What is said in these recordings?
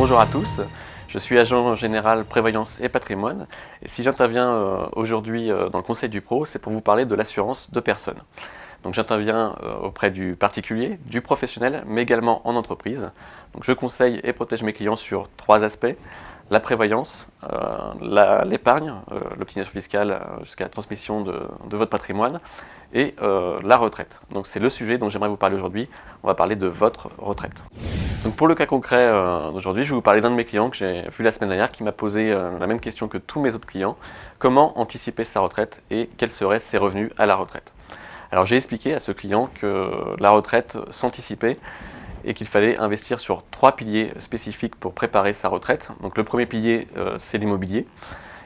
Bonjour à tous, je suis agent général prévoyance et patrimoine et si j'interviens aujourd'hui dans le conseil du pro, c'est pour vous parler de l'assurance de personnes. Donc j'interviens auprès du particulier, du professionnel, mais également en entreprise. Donc je conseille et protège mes clients sur 3 aspects: la prévoyance, l'épargne, l'optimisation fiscale jusqu'à la transmission de votre patrimoine, et la retraite. Donc c'est le sujet dont j'aimerais vous parler aujourd'hui. On va parler de votre retraite. Donc pour le cas concret d'aujourd'hui, je vais vous parler d'un de mes clients que j'ai vu la semaine dernière qui m'a posé la même question que tous mes autres clients: comment anticiper sa retraite et quels seraient ses revenus à la retraite. Alors j'ai expliqué à ce client que la retraite s'anticipait et qu'il fallait investir sur 3 piliers spécifiques pour préparer sa retraite. Donc le premier pilier, c'est l'immobilier.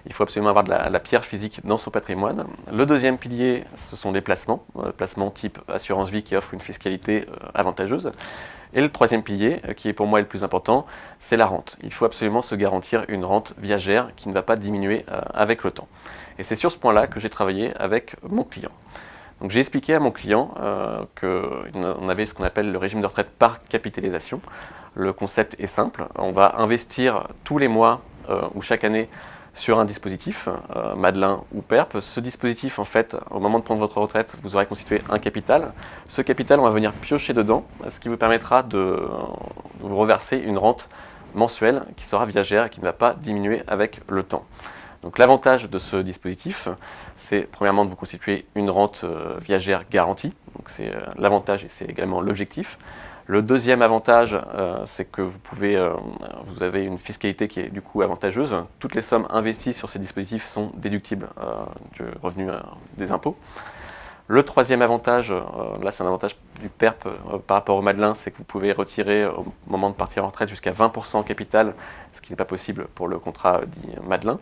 Il faut absolument avoir de la pierre physique dans son patrimoine. Le deuxième pilier, ce sont les placements type assurance vie qui offre une fiscalité avantageuse. Et le troisième pilier, qui est pour moi le plus important, c'est la rente. Il faut absolument se garantir une rente viagère qui ne va pas diminuer avec le temps. Et c'est sur ce point-là que j'ai travaillé avec mon client. Donc j'ai expliqué à mon client qu'on avait ce qu'on appelle le régime de retraite par capitalisation. Le concept est simple: on va investir tous les mois ou chaque année sur un dispositif, Madelin ou PERP. Ce dispositif, en fait, au moment de prendre votre retraite, vous aurez constitué un capital. Ce capital, on va venir piocher dedans, ce qui vous permettra de vous reverser une rente mensuelle qui sera viagère et qui ne va pas diminuer avec le temps. Donc l'avantage de ce dispositif, c'est premièrement de vous constituer une rente viagère garantie. Donc c'est l'avantage et c'est également l'objectif. Le deuxième avantage, c'est que vous avez une fiscalité qui est du coup avantageuse. Toutes les sommes investies sur ces dispositifs sont déductibles du revenu des impôts. Le troisième avantage, là c'est un avantage du PERP par rapport au Madelin, c'est que vous pouvez retirer au moment de partir en retraite jusqu'à 20% en capital, ce qui n'est pas possible pour le contrat dit Madelin.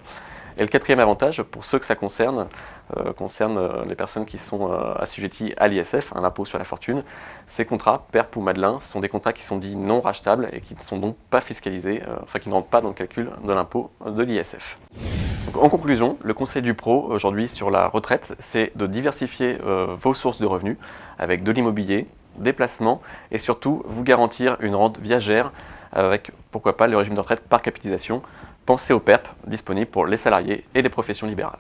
Et le quatrième avantage, pour ceux que ça concerne les personnes qui sont assujetties à l'ISF, à l'impôt sur la fortune. Ces contrats, PERP ou Madelin, sont des contrats qui sont dits non rachetables et qui ne sont donc pas fiscalisés, qui ne rentrent pas dans le calcul de l'impôt de l'ISF. En conclusion, le conseil du pro aujourd'hui sur la retraite, c'est de diversifier vos sources de revenus avec de l'immobilier, des placements et surtout vous garantir une rente viagère avec, pourquoi pas, le régime de retraite par capitalisation. Pensez au PERP, disponible pour les salariés et les professions libérales.